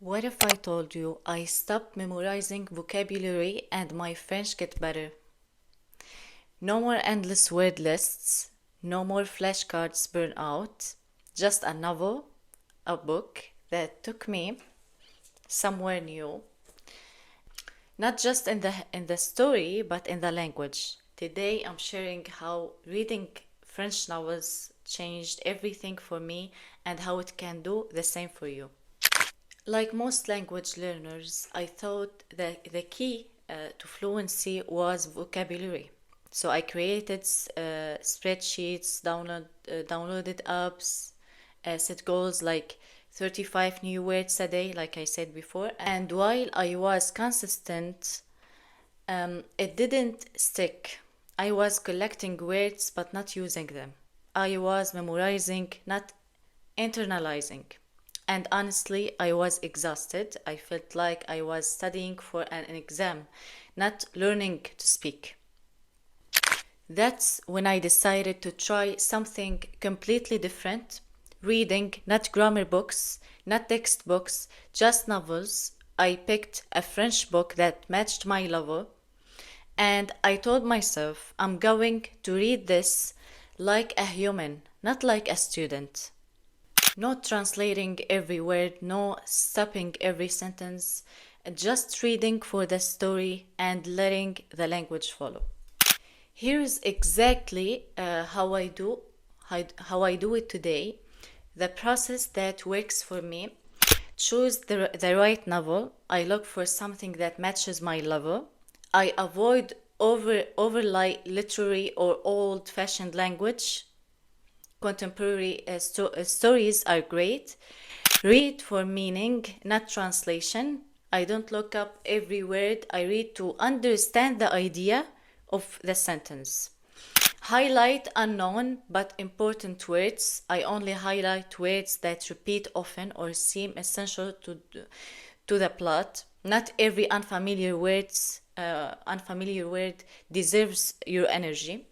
What if I told you I stopped memorizing vocabulary and my French get better? No more endless word lists, no more flashcards burn out, just a novel, a book that took me somewhere new, not just in the story but in the language. Today I'm sharing how reading French novels changed everything for me and how it can do the same for you. Like most language learners, I thought that the key to fluency was vocabulary. So I created spreadsheets, downloaded apps, set goals like 35 new words a day, like I said before. And while I was consistent, it didn't stick. I was collecting words but not using them. I was memorizing, not internalizing. And honestly, I was exhausted. I felt like I was studying for an exam, not learning to speak. That's when I decided to try something completely different, reading not grammar books, not textbooks, just novels. I picked a French book that matched my level, and I told myself I'm going to read this like a human, not like a student. No translating every word, no stopping every sentence, just reading for the story and letting the language follow. Here's exactly how I do it today. The process that works for me. Choose the right novel. I look for something that matches my level. I avoid overly literary or old fashioned language. Contemporary stories are great. Read for meaning, not translation. I don't look up every word. I read to understand the idea of the sentence. Highlight unknown but important words. I only highlight words that repeat often or seem essential to the plot. Not every unfamiliar word deserves your energy.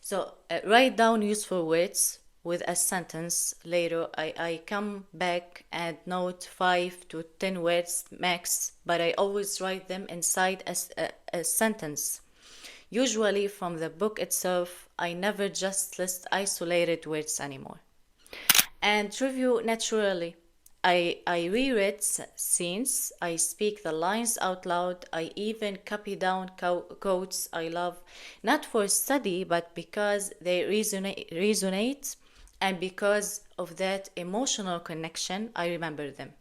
So write down useful words with a sentence. Later, I come back and note 5 to 10 words max, but I always write them inside a sentence. Usually from the book itself, I never just list isolated words anymore. And review naturally. I reread scenes, I speak the lines out loud, I even copy down quotes I love, not for study, but because they resonate, and because of that emotional connection, I remember them.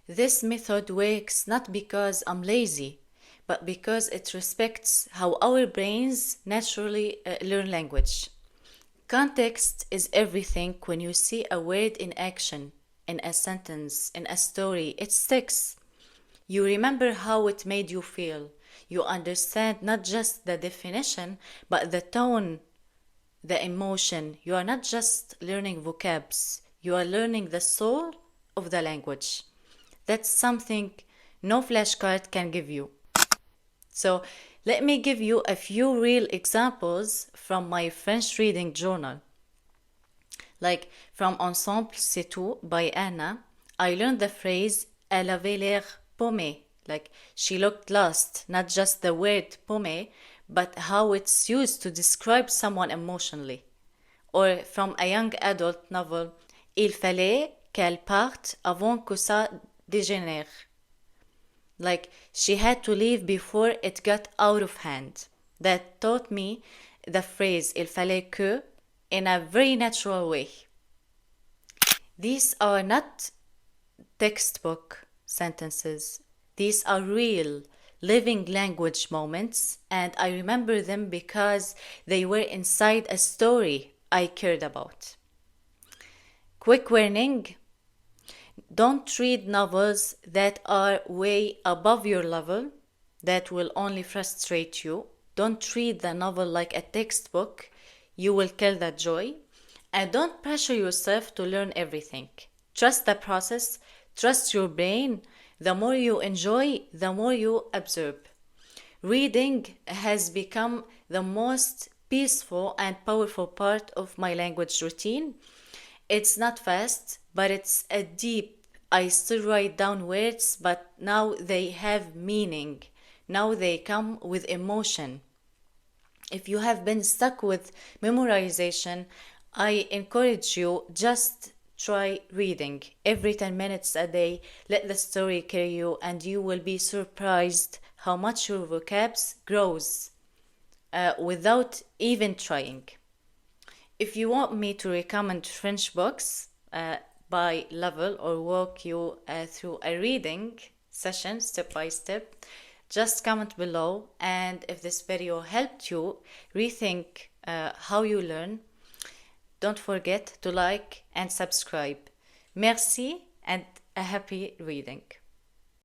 This method works not because I'm lazy, but because it respects how our brains naturally learn language. Context is everything. When you see a word in action, in a sentence, in a story, it sticks. You remember how it made you feel. You understand not just the definition, but the tone, the emotion. You are not just learning vocabs, you are learning the soul of the language. That's something no flashcard can give you. So let me give you a few real examples from my French reading journal. Like from Ensemble C'est tout by Anna, I learned the phrase Elle avait l'air paumée, like she looked lost, not just the word paumée, but how it's used to describe someone emotionally. Or from a young adult novel, Il fallait qu'elle parte avant que ça dégénère. Like she had to leave before it got out of hand. That taught me the phrase Il fallait que in a very natural way. These are not textbook sentences. These are real, living language moments, and I remember them because they were inside a story I cared about. Quick warning: don't read novels that are way above your level. That will only frustrate you. Don't read the novel like a textbook. You will kill that joy. And don't pressure yourself to learn everything. Trust the process, trust your brain. The more you enjoy, the more you absorb. Reading has become the most peaceful and powerful part of my language routine. It's not fast, but it's a deep, I still write down words, but now they have meaning. Now they come with emotion. If you have been stuck with memorization, I encourage you just try reading every 10 minutes a day. Let the story carry you, and you will be surprised how much your vocabs grows without even trying. If you want me to recommend French books by level or walk you through a reading session step by step, just comment below. And if this video helped you rethink how you learn, don't forget to like and subscribe. Merci and a happy reading.